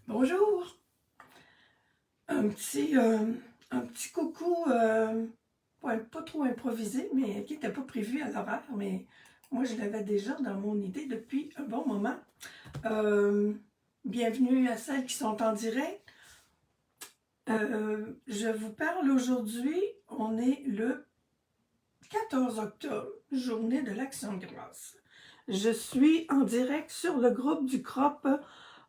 Bonjour! Un petit, un petit coucou, pas trop improvisé, mais qui n'était pas prévu à l'horaire, mais moi je l'avais déjà dans mon idée depuis un bon moment. Euh, Bienvenue à celles qui sont en direct. Je vous parle aujourd'hui, on est le 14 octobre, journée de l'Action de grâce. Je suis en direct sur le groupe du CROP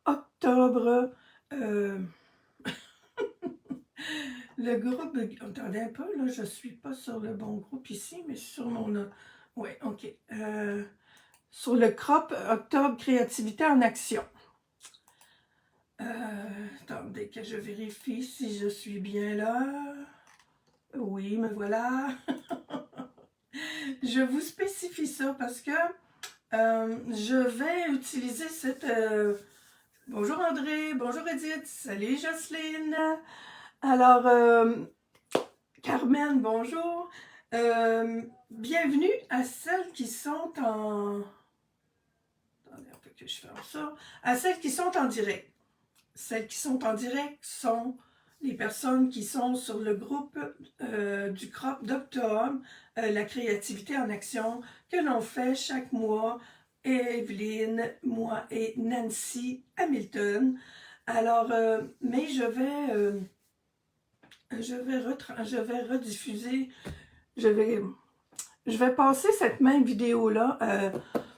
Octobre. Le groupe, attendez un peu, là, je suis pas sur le bon groupe ici, mais sur mon, ouais, ok. Sur le CROP Octobre Créativité en Action. Attendez que je vérifie si je suis bien là. Oui, me voilà. Je vous spécifie ça parce que je vais utiliser cette... bonjour André, bonjour Edith, salut Jocelyne. Alors, Carmen, bonjour. Bienvenue à celles qui sont en... Attendez un peu que je fasse ça. À celles qui sont en direct. Celles qui sont en direct sont les personnes qui sont sur le groupe du CROP d'octobre, la créativité en action, que l'on fait chaque mois, Evelyne, moi et Nancy Hamilton. Alors, mais je vais rediffuser, je vais passer cette même vidéo-là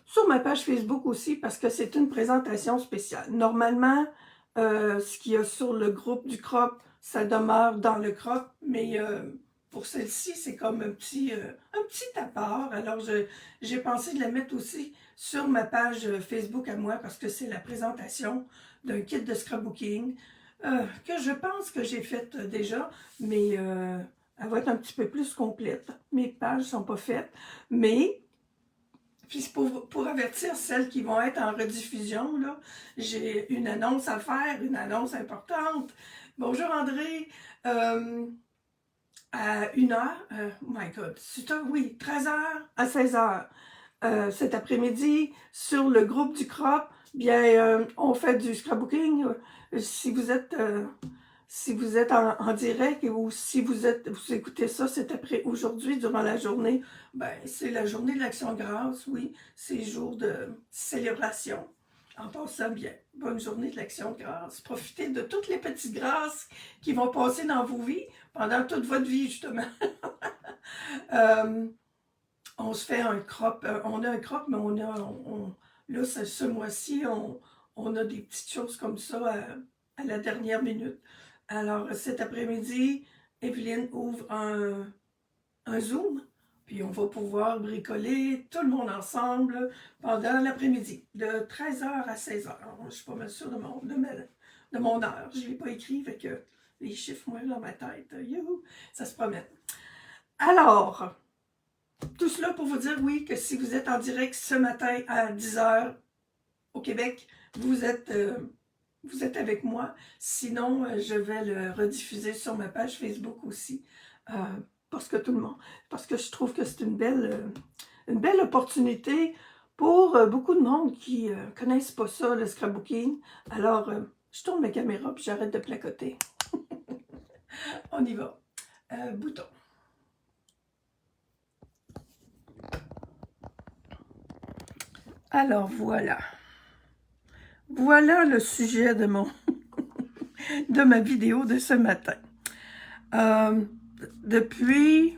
sur ma page Facebook aussi parce que c'est une présentation spéciale. Normalement, ce qu'il y a sur le groupe du CROP, ça demeure dans le CROP, mais pour celle-ci, c'est comme un petit apport. Alors, j'ai pensé de la mettre aussi sur ma page Facebook à moi parce que c'est la présentation d'un kit de scrapbooking que je pense que j'ai faite déjà, mais elle va être un petit peu plus complète. Mes pages ne sont pas faites, mais puis pour avertir celles qui vont être en rediffusion, là, j'ai une annonce à faire, une annonce importante. Bonjour André, à 1h, oh my god, oui, 13h à 16h. Cet après-midi, sur le groupe du CROP, bien, on fait du scrapbooking. Si vous êtes en direct ou si vous écoutez ça, c'est après aujourd'hui, durant la journée, ben, c'est la journée de l'Action de grâce, oui, c'est jour de célébration. En passant bien, bonne journée de l'Action de grâce. Profitez de toutes les petites grâces qui vont passer dans vos vies pendant toute votre vie, justement. On se fait un crop, on a un crop, mais là, ce mois-ci, on a des petites choses comme ça à la dernière minute. Alors, cet après-midi, Evelyne ouvre un Zoom, puis on va pouvoir bricoler tout le monde ensemble pendant l'après-midi, de 13h à 16h. Je ne suis pas mal sûre de mon heure. Je ne l'ai pas écrit, fait que les chiffres, moi, dans ma tête, youhou, ça se promène. Alors, tout cela pour vous dire, oui, que si vous êtes en direct ce matin à 10h au Québec, vous êtes avec moi. Sinon, je vais le rediffuser sur ma page Facebook aussi. Parce que je trouve que c'est une belle opportunité pour beaucoup de monde qui ne connaissent pas ça, le scrapbooking. Alors, je tourne ma caméra puis j'arrête de placoter. On y va. Bouton. Alors, voilà. Voilà le sujet de de ma vidéo de ce matin. Depuis,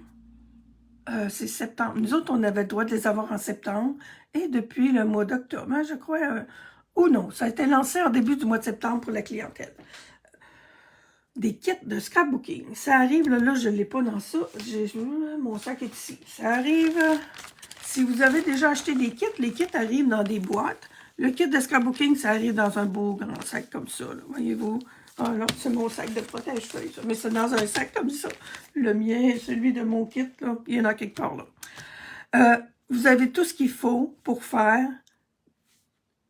c'est septembre. Nous autres, on avait le droit de les avoir en septembre et depuis le mois d'octobre, hein, je crois, ou non, ça a été lancé en début du mois de septembre pour la clientèle. Des kits de scrapbooking. Ça arrive, là je ne l'ai pas dans ça. Mon sac est ici. Ça arrive, si vous avez déjà acheté des kits, les kits arrivent dans des boîtes. Le kit de scrapbooking, ça arrive dans un beau grand sac comme ça, voyez-vous. Ah non, c'est mon sac de protège-feuilles, mais c'est dans un sac comme ça. Le mien, celui de mon kit, là, il y en a quelque part là. Vous avez tout ce qu'il faut pour faire.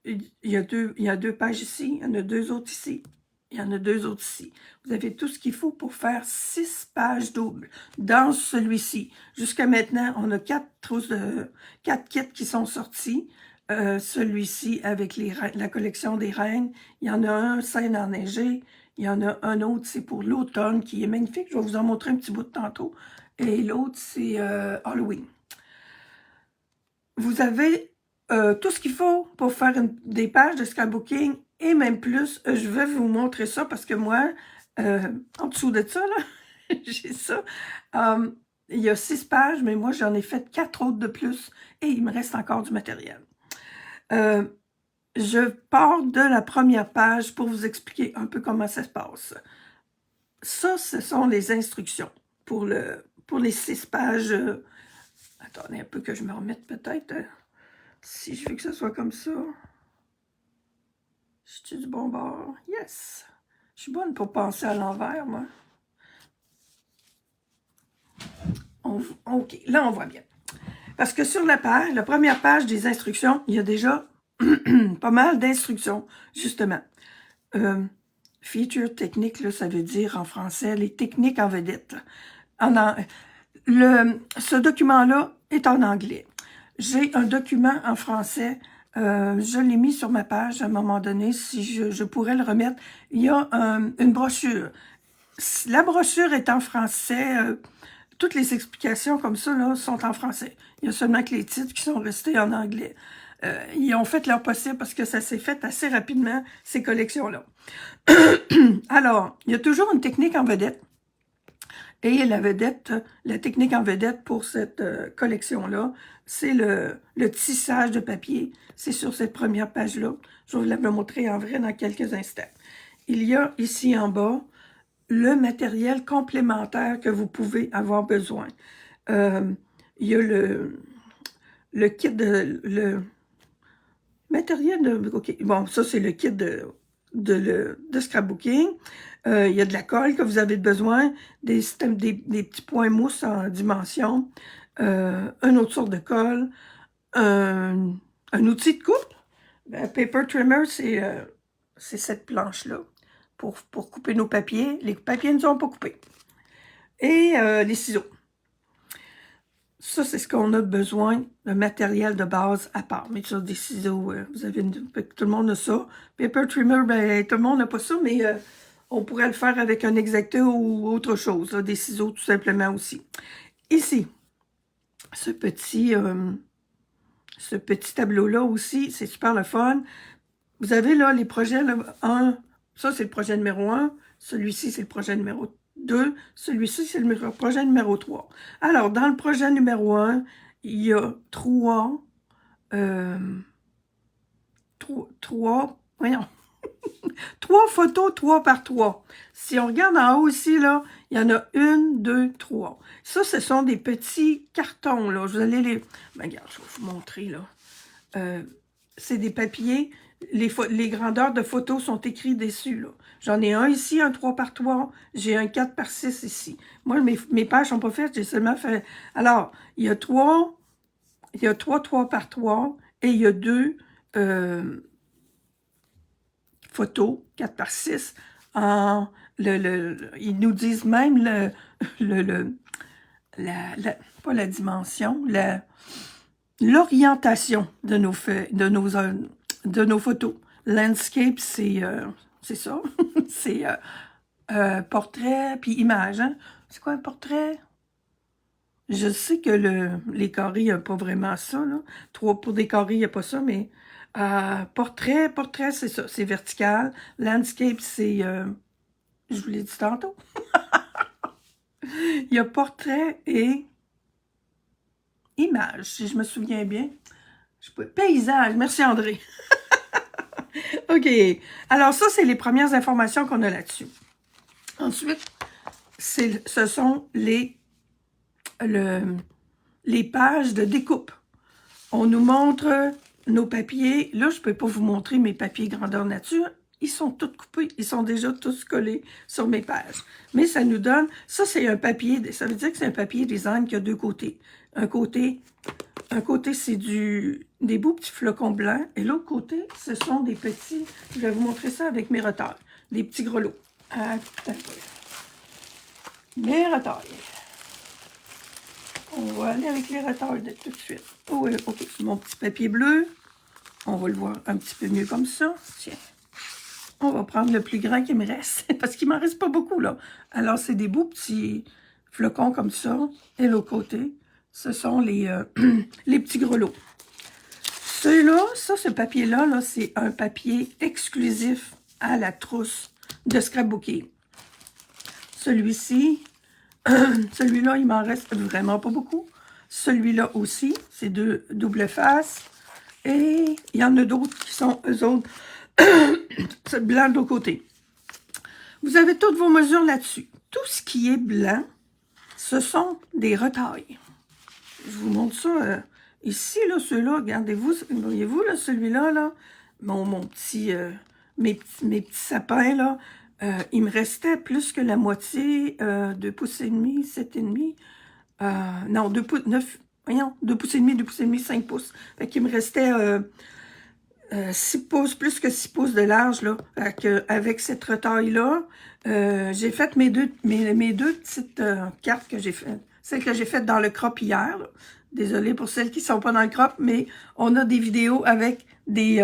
Il y a deux pages ici, il y en a deux autres ici. Il y en a deux autres ici. Vous avez tout ce qu'il faut pour faire 6 pages doubles dans celui-ci. Jusqu'à maintenant, on a 4 kits qui sont sortis. Celui-ci avec la collection des reines. Il y en a un, scène enneigée. Il y en a un autre, c'est pour l'automne, qui est magnifique. Je vais vous en montrer un petit bout de tantôt. Et l'autre, c'est Halloween. Vous avez tout ce qu'il faut pour faire des pages de scrapbooking et même plus. Je vais vous montrer ça parce que moi, en dessous de ça, là, j'ai ça. Il y a 6 pages, mais moi, j'en ai fait 4 autres de plus et il me reste encore du matériel. Je pars de la première page pour vous expliquer un peu comment ça se passe. Ça, ce sont les instructions pour les 6 pages. Attendez un peu que je me remette peut-être. Si je veux que ce soit comme ça. Je suis du bon bord. Yes! Je suis bonne pour penser à l'envers, moi. OK, là, on voit bien. Parce que sur la page, la première page des instructions, il y a déjà pas mal d'instructions, justement. Feature technique, là, ça veut dire en français les techniques en vedette. Ce document-là est en anglais. J'ai un document en français. Je l'ai mis sur ma page à un moment donné, si je pourrais le remettre. Il y a une brochure. La brochure est en français. Toutes les explications comme ça là, sont en français. Il y a seulement que les titres qui sont restés en anglais. Ils ont fait leur possible parce que ça s'est fait assez rapidement, ces collections-là. Alors, il y a toujours une technique en vedette. Et la technique en vedette pour cette collection-là, c'est le tissage de papier. C'est sur cette première page-là. Je vais vous la montrer en vrai dans quelques instants. Il y a ici en bas le matériel complémentaire que vous pouvez avoir besoin. Il y a le kit le matériel de... OK, bon, ça c'est le kit de scrapbooking. Il y a de la colle que vous avez besoin, des petits points mousse en dimension, une autre sorte de colle, un outil de coupe. Paper trimmer, c'est cette planche-là pour couper nos papiers. Les papiers ne sont pas coupés. Et les ciseaux. Ça, c'est ce qu'on a besoin, le matériel de base à part. Mais ça, des ciseaux, vous avez tout le monde a ça. Paper trimmer, ben, tout le monde n'a pas ça, mais on pourrait le faire avec un X-Acto ou autre chose. Là, des ciseaux, tout simplement aussi. Ici, ce petit tableau-là aussi, c'est super le fun. Vous avez là les projets, là, ça c'est le projet numéro 1, celui-ci c'est le projet numéro 2, celui-ci c'est le projet numéro 3. Alors, dans le projet numéro 1, il y a trois photos 3 par 3. Si on regarde en haut ici, là, il y en a 1, 2, 3. Ça, ce sont des petits cartons, là. Je vais aller les... Ben, regarde, je vais vous montrer, là. C'est des papiers. Les grandeurs de photos sont écrites dessus, là. J'en ai un ici, un 3 par 3. J'ai un 4 par 6 ici. Moi, mes pages sont pas faites, j'ai seulement fait... Alors, il y a 3 3 par 3 et il y a 2 photos 4 par 6. Ils nous disent même pas la dimension, l'orientation de nos photos. Landscape, c'est ça. C'est portrait puis image. Hein? C'est quoi un portrait? Je sais que les carrés, il n'y a pas vraiment ça. Là. Pour des carrés, il n'y a pas ça, mais portrait, c'est ça. C'est vertical. Landscape, c'est... je vous l'ai dit tantôt. Il y a portrait et image, si je me souviens bien. Paysage, merci André. OK. Alors ça, c'est les premières informations qu'on a là-dessus. Ensuite, ce sont les pages de découpe. On nous montre nos papiers. Là, je ne peux pas vous montrer mes papiers grandeur nature. Ils sont tous coupés. Ils sont déjà tous collés sur mes pages. Mais ça nous donne... Ça, c'est un papier... Ça veut dire que c'est un papier design qui a deux côtés. Un côté, c'est des beaux petits flocons blancs. Et l'autre côté, ce sont des petits... Je vais vous montrer ça avec mes retailles. Des petits grelots. Mes retailles. On va aller avec les retailles tout de suite. Oh, OK, c'est mon petit papier bleu. On va le voir un petit peu mieux comme ça. Tiens. On va prendre le plus grand qui me reste, parce qu'il m'en reste pas beaucoup, là. Alors, c'est des beaux petits flocons comme ça. Et l'autre côté, ce sont les, les petits grelots. Ceux-là, ce papier-là, -là, c'est un papier exclusif à la trousse de scrapbooking. Celui-ci, celui-là, il m'en reste vraiment pas beaucoup. Celui-là aussi, c'est deux double face. Et il y en a d'autres qui sont, eux autres, blanc de l'autre côté. Vous avez toutes vos mesures là-dessus. Tout ce qui est blanc, ce sont des retailles. Je vous montre ça ici, là, ceux-là, regardez-vous, voyez-vous, là, celui-là, là, mon petit, mes petits sapins, là, il me restait plus que la moitié, 2 pouces et demi, 7,5, non, 2 pouces, 9, voyons, 2 pouces et demi, 2 pouces et demi, 5 pouces. Fait qu'il me restait 6 pouces, plus que 6 pouces de large, là. Avec cette retaille-là, j'ai fait mes deux petites cartes que j'ai faites. Celles que j'ai faites dans le crop hier, là. Désolée pour celles qui ne sont pas dans le crop, mais on a des vidéos avec des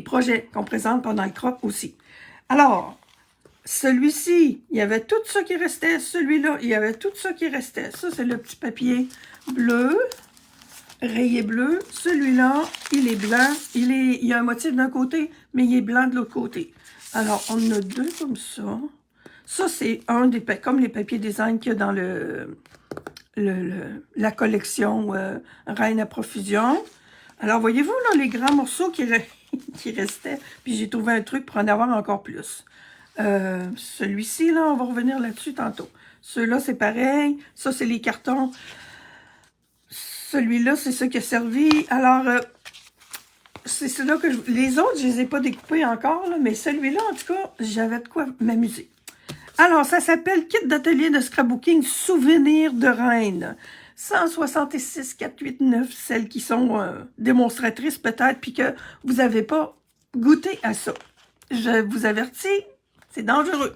projets qu'on présente pendant le crop aussi. Alors, celui-ci, il y avait tout ça qui restait. Celui-là, il y avait tout ça qui restait. Ça, c'est le petit papier bleu, rayé bleu. Celui-là, il est blanc. Il y a un motif d'un côté, mais il est blanc de l'autre côté. Alors, on en a deux comme ça. Ça, c'est un des comme les papiers design qu'il y a dans la collection Reine à profusion. Alors, voyez-vous, là, les grands morceaux qui restaient. Puis, j'ai trouvé un truc pour en avoir encore plus. Celui-ci, là, on va revenir là-dessus tantôt. Ceux-là, c'est pareil. Ça, c'est les cartons. Celui-là, c'est ce qui a servi. Alors, c'est cela que les autres, je ne les ai pas découpés encore, là, mais celui-là, en tout cas, j'avais de quoi m'amuser. Alors, ça s'appelle Kit d'atelier de scrapbooking Souvenirs de Reine. 166 489, celles qui sont démonstratrices peut-être, puis que vous n'avez pas goûté à ça. Je vous avertis, c'est dangereux.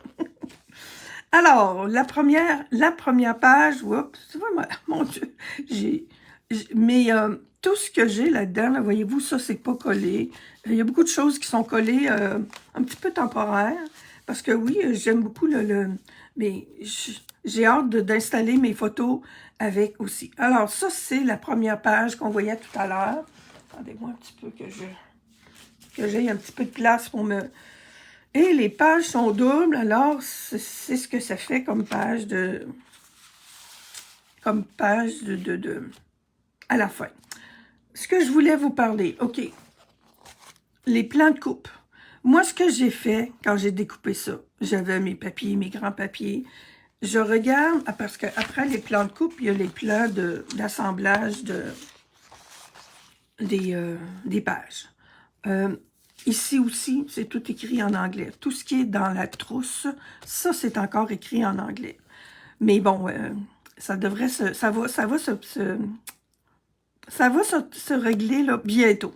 Alors, la première page, oups, tu vois, mon Dieu, mais tout ce que j'ai là-dedans, là, voyez-vous, ça, c'est pas collé. Il y a beaucoup de choses qui sont collées un petit peu temporaires. Parce que oui, j'aime beaucoup mais j'ai hâte d'installer mes photos avec aussi. Alors, ça, c'est la première page qu'on voyait tout à l'heure. Attendez-moi un petit peu que j'ai un petit peu de place pour me... Et les pages sont doubles, alors c'est ce que ça fait comme page à la fin. Ce que je voulais vous parler, OK, les plans de coupe. Moi, ce que j'ai fait quand j'ai découpé ça, j'avais mes papiers, mes grands papiers. Je regarde, parce qu'après les plans de coupe, il y a les plans d'assemblage des pages. Ici aussi, c'est tout écrit en anglais. Tout ce qui est dans la trousse, ça, c'est encore écrit en anglais. Mais bon, ça devrait ça va se régler là, bientôt.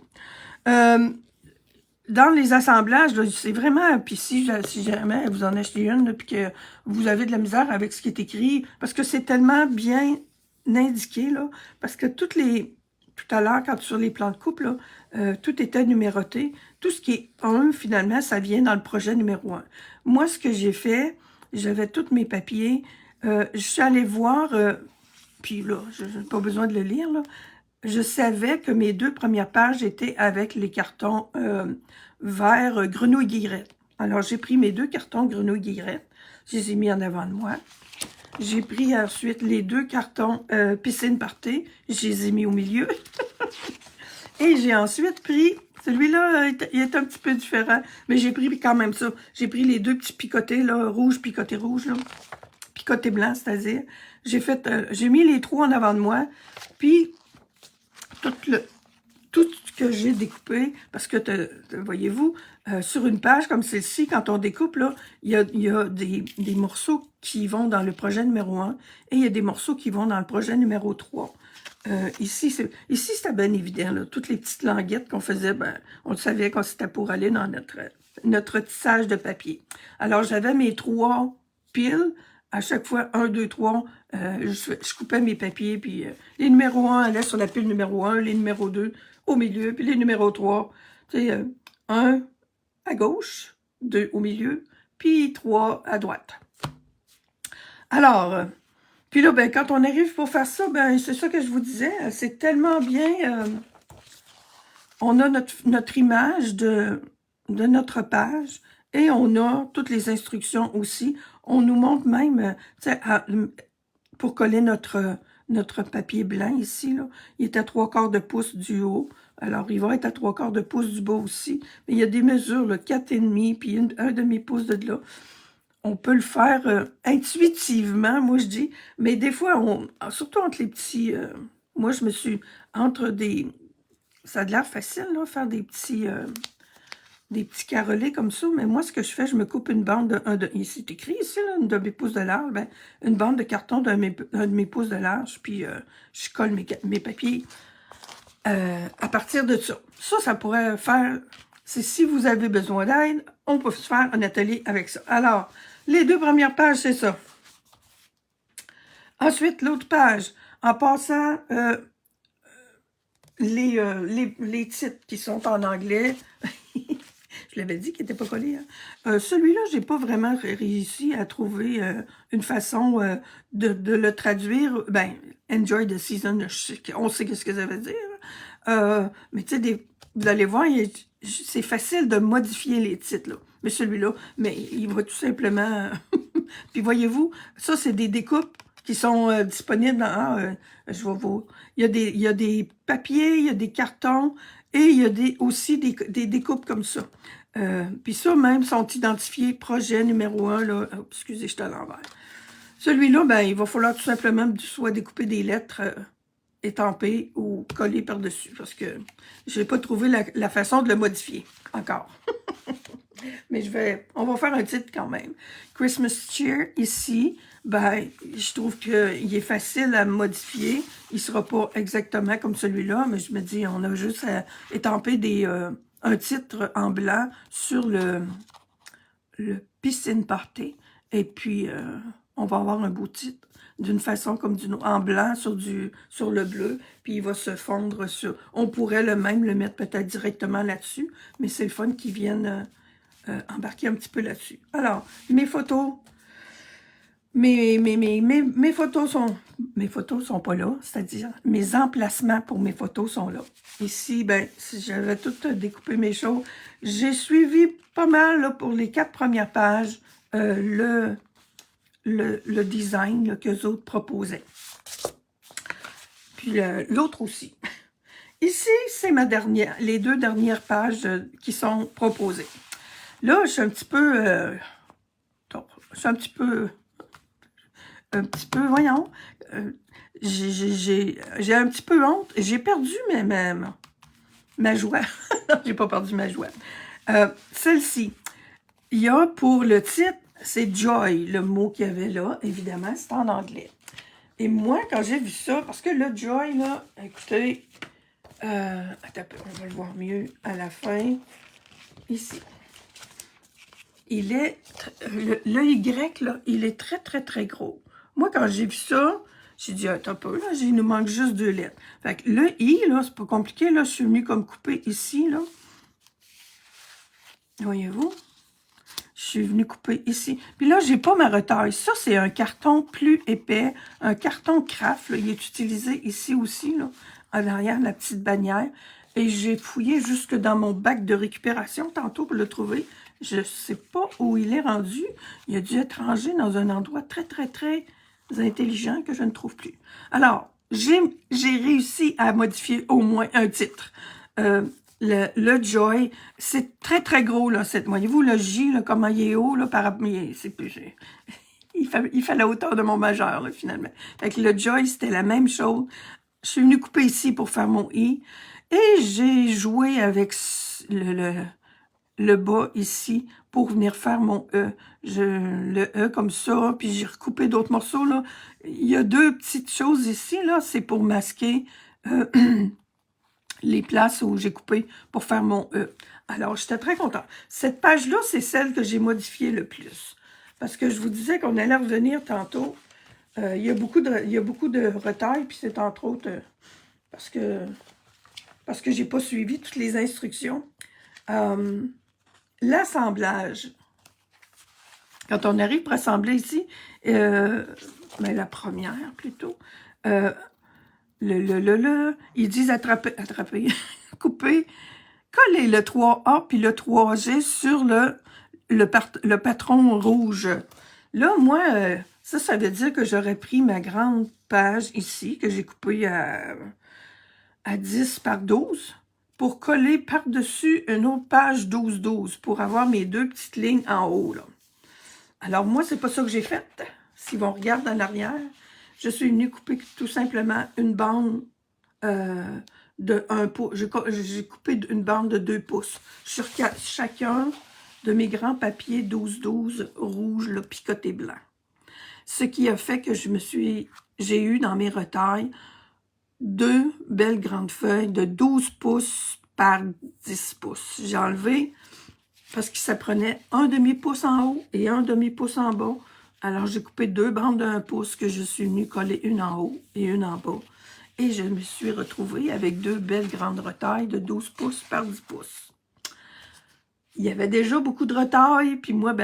Dans les assemblages, c'est vraiment, puis si jamais vous en achetez une, puis que vous avez de la misère avec ce qui est écrit, parce que c'est tellement bien indiqué, là, parce que tout à l'heure, quand sur les plans de coupe, là, tout était numéroté. Tout ce qui est 1, finalement, ça vient dans le projet numéro 1. Moi, ce que j'ai fait, j'avais tous mes papiers, je suis allée voir, puis là, je n'ai pas besoin de le lire, là, je savais que mes 2 premières pages étaient avec les cartons vert grenouille-guillerette. Alors, j'ai pris mes 2 cartons grenouille-guillerette, je les ai mis en avant de moi. J'ai pris ensuite les 2 cartons piscine party, je les ai mis au milieu. Et j'ai ensuite pris, celui-là, il est un petit peu différent, mais j'ai pris quand même ça. J'ai pris les 2 petits picotés, là, rouge, picoté rouge, là. Picoté blanc, c'est-à-dire. J'ai mis les 3 en avant de moi, puis tout ce que j'ai découpé, parce que, voyez-vous, sur une page comme celle-ci, quand on découpe, là, il y a des morceaux qui vont dans le projet numéro 1 et il y a des morceaux qui vont dans le projet numéro 3. Ici, c'était bien évident, là, toutes les petites languettes qu'on faisait, ben, on le savait quand c'était pour aller dans notre tissage de papier. Alors, j'avais mes 3 piles à chaque fois, 1, 2, 3, je coupais mes papiers, puis les numéros 1 allaient sur la pile numéro 1, les numéros 2 au milieu, puis les numéros 3, tu sais, 1 à gauche, 2 au milieu, puis 3 à droite. Alors, puis là, ben, quand on arrive pour faire ça, ben, c'est ça que je vous disais, c'est tellement bien, on a notre image de notre page, et on a toutes les instructions aussi. On nous montre même, tu sais, pour coller notre papier blanc ici, là, il est à 3/4 de pouce du haut. Alors, il va être à 3/4 de pouce du bas aussi. Mais il y a des mesures, là, 4,5, puis un demi-pouce de là. On peut le faire intuitivement, moi je dis. Mais des fois, surtout entre les petits... moi, je me suis... Entre des... Ça a l'air facile, là, faire des petits carrelés comme ça, mais moi, ce que je fais, je me coupe une bande ici, c'est écrit ici, là, une demi-pouce de large, ben, une bande de carton d'un demi-pouce de large, puis je colle mes papiers à partir de ça. Ça pourrait faire, si vous avez besoin d'aide, on peut se faire un atelier avec ça. Alors, les 2 premières pages, c'est ça. Ensuite, l'autre page, en passant les titres qui sont en anglais, je l'avais dit qu'il n'était pas collé. Hein? Celui-là, j'ai pas vraiment réussi à trouver une façon de le traduire. Ben, enjoy the season, on sait ce que ça veut dire. Mais tu sais, vous allez voir, c'est facile de modifier les titres. Là. Mais celui-là, mais il va tout simplement... Puis voyez-vous, ça, c'est des découpes qui sont disponibles dans... je vais vous... Il y a des papiers, il y a des cartons, et il y a aussi des découpes comme ça. Puis ça, même, sont identifiés projet numéro 1, là. Oh, excusez, je suis à l'envers. Celui-là, ben, il va falloir tout simplement soit découper des lettres étampées ou coller par-dessus, parce que je n'ai pas trouvé la façon de le modifier encore. Mais on va faire un titre quand même. Christmas Cheer, ici, ben, je trouve qu'il est facile à modifier. Il ne sera pas exactement comme celui-là, mais je me dis, on a juste à étamper un titre en blanc sur le piscine party. Et puis, on va avoir un beau titre d'une façon comme en blanc sur le bleu, puis il va se fondre sur... On pourrait même le mettre peut-être directement là-dessus, mais c'est le fun qu'ils viennent embarquer un petit peu là-dessus. Alors, mes photos... Mes photos sont... Mes photos sont pas là, c'est-à-dire mes emplacements pour mes photos sont là. Ici, ben, si j'avais tout découpé mes choses, j'ai suivi pas mal là, pour les 4 premières pages le design qu'eux autres proposaient. Puis l'autre aussi. Ici, c'est les 2 dernières pages qui sont proposées. Là, je suis un petit peu... voyons, j'ai un petit peu honte. J'ai perdu ma joie. Non, j'ai pas perdu ma joie. Celle-ci, il y a pour le titre, c'est Joy, le mot qu'il y avait là, évidemment, c'est en anglais. Et moi, quand j'ai vu ça, parce que le Joy, là, écoutez, attends, on va le voir mieux à la fin, ici. Il est, le Y, là, il est très, très, très gros. Moi, quand j'ai vu ça, j'ai dit, attends un peu, là, il nous manque juste 2 lettres. Fait que le I, là, c'est pas compliqué, là, je suis venue comme couper ici, là. Voyez-vous? Je suis venue couper ici. Puis là, j'ai pas ma retaille. Ça, c'est un carton plus épais, un carton craft, là. Il est utilisé ici aussi, là, en arrière, la petite bannière. Et j'ai fouillé jusque dans mon bac de récupération tantôt pour le trouver. Je sais pas où il est rendu. Il a dû être rangé dans un endroit très, très, très intelligent que je ne trouve plus. Alors, j'ai réussi à modifier au moins un titre. Le Joy, c'est très, très gros, là. Voyez-vous, le J, là, comment il est haut, là, il fait la hauteur de mon majeur, là, finalement. Fait que le Joy, c'était la même chose. Je suis venue couper ici pour faire mon I. Et j'ai joué avec le bas ici pour venir faire mon E. Le E comme ça, puis j'ai recoupé d'autres morceaux, là. Il y a 2 petites choses ici, là. C'est pour masquer les places où j'ai coupé pour faire mon E. Alors, j'étais très contente. Cette page-là, c'est celle que j'ai modifiée le plus. Parce que je vous disais qu'on allait revenir tantôt. Il y a beaucoup de retail, puis c'est entre autres parce que j'ai pas suivi toutes les instructions. L'assemblage. Quand on arrive pour assembler ici, ben la première plutôt, ils disent attraper, couper, coller le 3A puis le 3G sur le patron rouge. Là, moi, ça veut dire que j'aurais pris ma grande page ici, que j'ai coupée à 10 par 12, pour coller par-dessus une autre page 12-12, pour avoir mes deux petites lignes en haut, là. Alors, moi, c'est pas ça que j'ai fait. Si on regarde en arrière, je suis venue couper tout simplement une bande de 1 pouce. J'ai coupé une bande de 2 pouces sur chacun de mes grands papiers 12-12 rouges, là, picotés blancs. Ce qui a fait que j'ai eu dans mes retailles 2 belles grandes feuilles de 12 pouces par 10 pouces. J'ai enlevé parce que ça prenait un demi-pouce en haut et un demi-pouce en bas. Alors, j'ai coupé 2 bandes de 1 pouce que je suis venue coller une en haut et une en bas. Et je me suis retrouvée avec 2 belles grandes retailles de 12 pouces par 10 pouces. Il y avait déjà beaucoup de retailles, puis moi,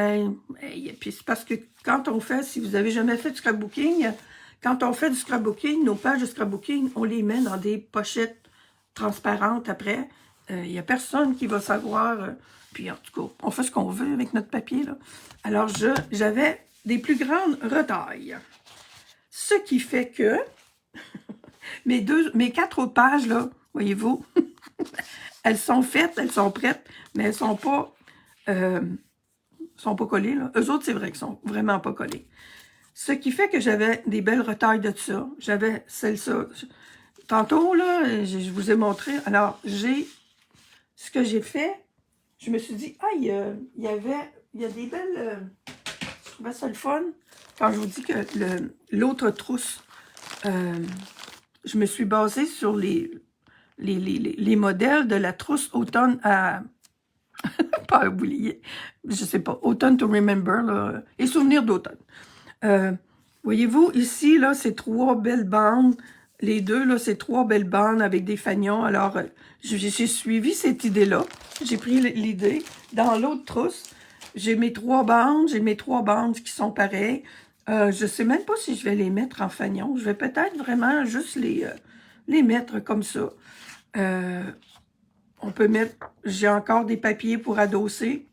puis c'est parce que quand on fait, si vous n'avez jamais fait du scrapbooking, quand on fait du scrapbooking, nos pages de scrapbooking, on les met dans des pochettes transparentes après. Il n'y a personne qui va savoir... puis en tout cas, on fait ce qu'on veut avec notre papier, là. Alors, j'avais des plus grandes retailles. Ce qui fait que mes 4 pages, là, voyez-vous, elles sont faites, elles sont prêtes, mais elles sont pas collées, là. Eux autres, c'est vrai qu'ils sont vraiment pas collés. Ce qui fait que j'avais des belles retailles de ça. J'avais celle-là. Tantôt, là, je vous ai montré. Alors, ce que j'ai fait, je me suis dit, il y a des belles... je trouvais ça le fun. Quand je vous dis que l'autre trousse, je me suis basée sur les modèles de la trousse automne à... pas oublier, je sais pas, automne to remember, là, et souvenirs d'automne. Voyez-vous, ici, là, c'est 3 belles bandes. Les deux, là, c'est 3 belles bandes avec des fanions. Alors, j'ai suivi cette idée-là. J'ai pris l'idée. Dans l'autre trousse, j'ai mes 3 bandes qui sont pareilles. Je sais même pas si je vais les mettre en fanion. Je vais peut-être vraiment juste les mettre comme ça. On peut mettre... J'ai encore des papiers pour adosser.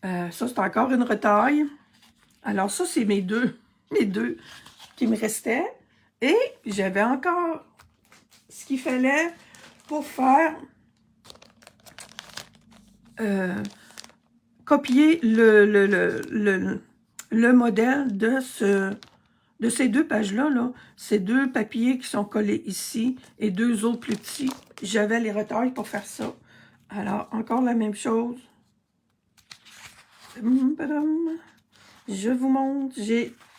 Ça, c'est encore une retaille. Alors, ça, c'est mes deux qui me restaient. Et j'avais encore ce qu'il fallait pour faire copier le modèle de ces 2 pages-là. Là. Ces 2 papiers qui sont collés ici et 2 autres plus petits. J'avais les retailles pour faire ça. Alors, encore la même chose. Je vous montre.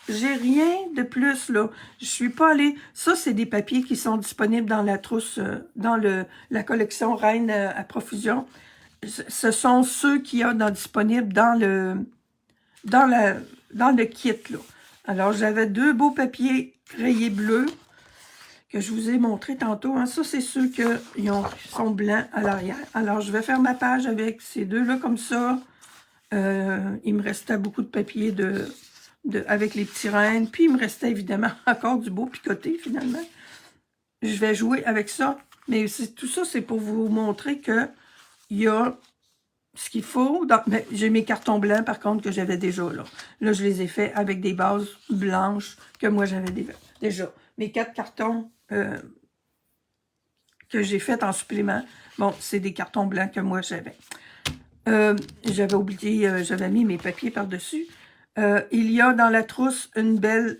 J'ai rien de plus, là. Je suis pas allée... Ça, c'est des papiers qui sont disponibles dans la trousse, dans la collection Reine à profusion. Ce sont ceux qu'il y a disponibles dans le kit, là. Alors, j'avais 2 beaux papiers rayés bleus que je vous ai montré tantôt. Hein. Ça, c'est ceux qui sont blancs à l'arrière. Alors, je vais faire ma page avec ces 2-là comme ça. Il me restait beaucoup de papier avec les petits rennes. Puis, il me restait évidemment encore du beau picoté, finalement. Je vais jouer avec ça. Mais tout ça, c'est pour vous montrer que il y a ce qu'il faut. J'ai mes cartons blancs, par contre, que j'avais déjà, là. Là, je les ai faits avec des bases blanches que moi, j'avais déjà. Mes 4 cartons que j'ai faits en supplément, bon, c'est des cartons blancs que moi, j'avais. J'avais oublié, j'avais mis mes papiers par-dessus. Il y a dans la trousse une belle...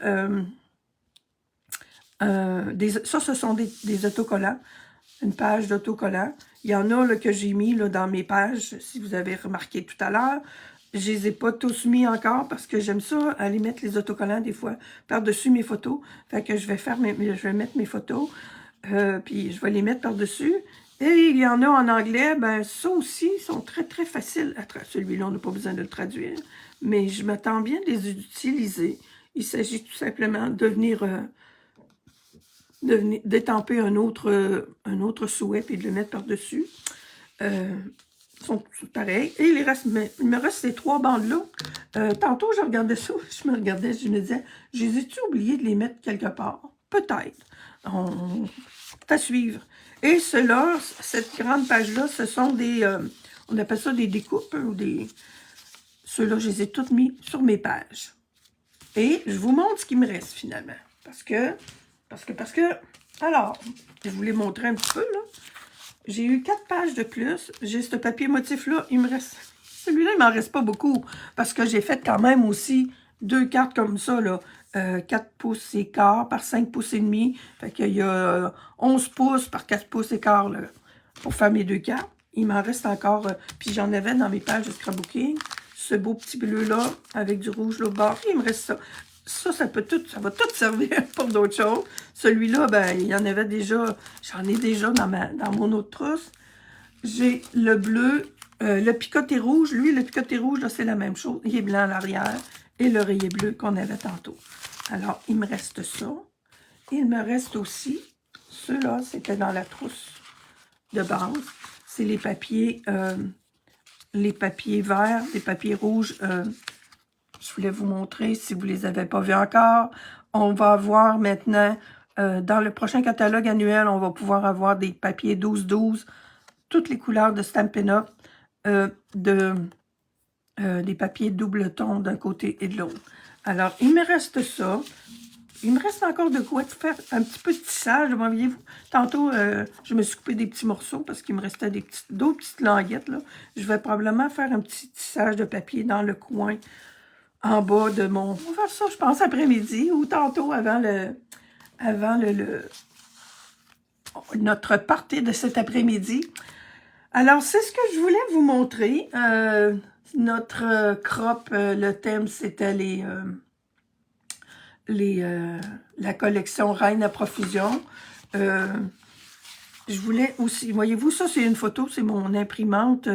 ça, ce sont des autocollants. Une page d'autocollants. Il y en a là, que j'ai mis là, dans mes pages, si vous avez remarqué tout à l'heure. Je les ai pas tous mis encore parce que j'aime ça, aller mettre les autocollants des fois par-dessus mes photos. Fait que je vais mettre mes photos, puis je vais les mettre par-dessus. Et il y en a en anglais, ben ça aussi, ils sont très, très faciles à traduire. Celui-là, on n'a pas besoin de le traduire, mais je m'attends bien de les utiliser. Il s'agit tout simplement de venir, d'étamper un autre souhait et de le mettre par-dessus. Ils sont pareils. Et il me reste ces 3 bandes-là. Tantôt, je regardais ça, je me regardais, je me disais, j'ai oublié de les mettre quelque part? Peut-être. À suivre. Et cela, cette grande page-là, ce sont des, on appelle ça des découpes, ou des... Ceux-là, je les ai toutes mis sur mes pages. Et je vous montre ce qui me reste finalement. Parce que, alors, je vous l'ai montré un petit peu, là. J'ai eu 4 pages de plus. J'ai ce papier motif-là. Il me reste... Celui-là, il m'en reste pas beaucoup. Parce que j'ai fait quand même aussi 2 cartes comme ça, là. 4 pouces et quart par 5 pouces et demi. Fait qu'il y a 11 pouces par 4 pouces et quart, là, pour faire mes 2 cartes. Il m'en reste encore... puis j'en avais dans mes pages de scrapbooking. Ce beau petit bleu-là, avec du rouge là au bord. Il me reste ça. Ça va tout servir pour d'autres choses. Celui-là, ben, il y en avait déjà, j'en ai déjà dans mon autre trousse. J'ai le bleu, le picoté rouge. Lui, le picoté rouge, là, c'est la même chose. Il est blanc à l'arrière et l'oreiller bleu qu'on avait tantôt. Alors, il me reste ça. Il me reste aussi, ceux-là, c'était dans la trousse de base. C'est les papiers verts, les papiers rouges. Je voulais vous montrer si vous ne les avez pas vus encore. On va avoir maintenant, dans le prochain catalogue annuel, on va pouvoir avoir des papiers 12-12, toutes les couleurs de Stampin' Up, des papiers double ton d'un côté et de l'autre. Alors, il me reste ça. Il me reste encore de quoi faire un petit peu de tissage. Voyez-vous, tantôt, je me suis coupé des petits morceaux parce qu'il me restait d'autres petites languettes, là. Je vais probablement faire un petit tissage de papier dans le coin en bas de mon... On va faire ça, je pense, après-midi ou tantôt avant notre party de cet après-midi. Alors, c'est ce que je voulais vous montrer. Notre crop, le thème, c'était la collection Reine à profusion. Je voulais aussi... Voyez-vous, ça, c'est une photo, c'est mon imprimante...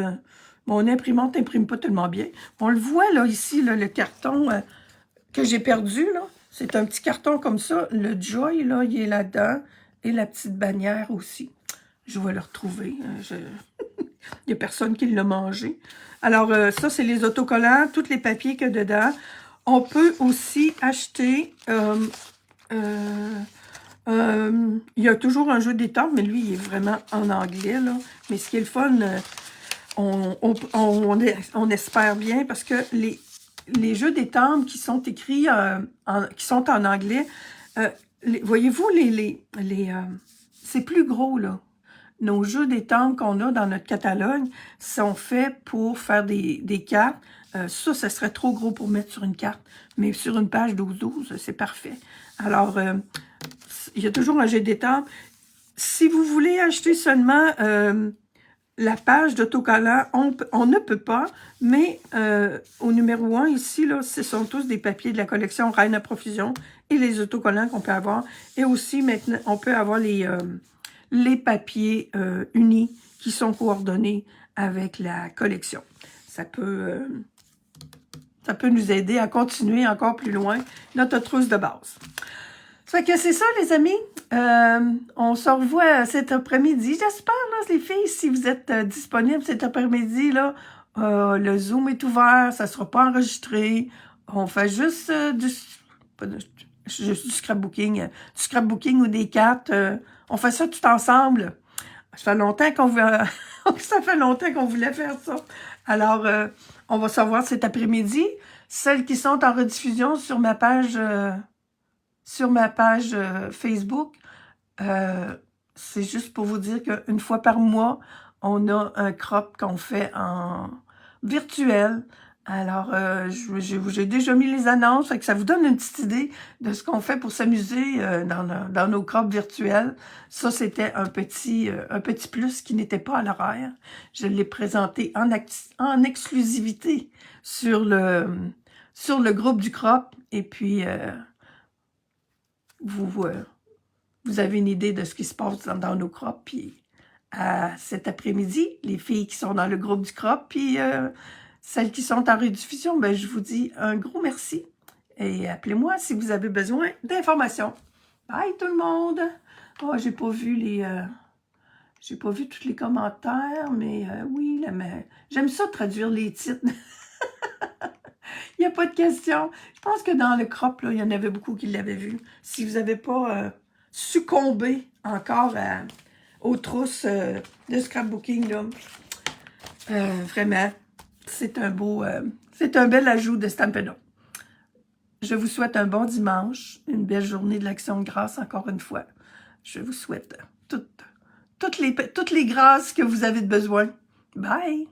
Mon imprimante n'imprime pas tellement bien. On le voit, là, ici, là, le carton que j'ai perdu, là. C'est un petit carton comme ça. Le Joy, là, il est là-dedans. Et la petite bannière aussi. Je vais le retrouver. Il n'y a personne qui l'a mangé. Alors, ça, c'est les autocollants, tous les papiers qu'il y a dedans. On peut aussi acheter... il y a toujours un jeu d'étampes, mais lui, il est vraiment en anglais, là. Mais ce qui est le fun... On espère bien parce que les jeux d'étampes qui sont écrits, qui sont en anglais, voyez-vous, c'est plus gros, là. Nos jeux d'étampes qu'on a dans notre catalogue sont faits pour faire des cartes. Ça serait trop gros pour mettre sur une carte, mais sur une page 12-12, c'est parfait. Alors, il y a toujours un jeu d'étampes. Si vous voulez acheter seulement... la page d'autocollant, on ne peut pas, mais au numéro 1, ici, là, ce sont tous des papiers de la collection Reine à profusion et les autocollants qu'on peut avoir. Et aussi, maintenant, on peut avoir les papiers unis qui sont coordonnés avec la collection. Ça peut nous aider à continuer encore plus loin notre trousse de base. Ça fait que c'est ça, les amis. On se revoit cet après-midi. J'espère, là, les filles, si vous êtes disponibles cet après-midi, là, le Zoom est ouvert, ça ne sera pas enregistré. On fait juste du scrapbooking, ou des cartes. On fait ça tout ensemble. Ça fait longtemps ça fait longtemps qu'on voulait faire ça. Alors, on va se revoir cet après-midi. Celles qui sont en rediffusion sur ma page... Facebook, c'est juste pour vous dire qu'une fois par mois, on a un crop qu'on fait en virtuel. Alors, j'ai déjà mis les annonces, fait que ça vous donne une petite idée de ce qu'on fait pour s'amuser dans nos crops virtuels. Ça, c'était un petit plus qui n'était pas à l'horaire. Je l'ai présenté en exclusivité sur le groupe du crop. Et puis... vous avez une idée de ce qui se passe dans nos crops, puis cet après-midi. Les filles qui sont dans le groupe du CROP, puis celles qui sont en rediffusion, ben, je vous dis un gros merci. Et appelez-moi si vous avez besoin d'informations. Bye tout le monde! Oh, j'ai pas vu tous les commentaires, mais oui, là, mais j'aime ça traduire les titres. Il n'y a pas de question. Je pense que dans le crop, là, il y en avait beaucoup qui l'avaient vu. Si vous n'avez pas succombé encore aux trousses de scrapbooking, là, vraiment, c'est un bel ajout de Stampede. Je vous souhaite un bon dimanche, une belle journée de l'Action de grâce encore une fois. Je vous souhaite toutes les grâces que vous avez besoin. Bye!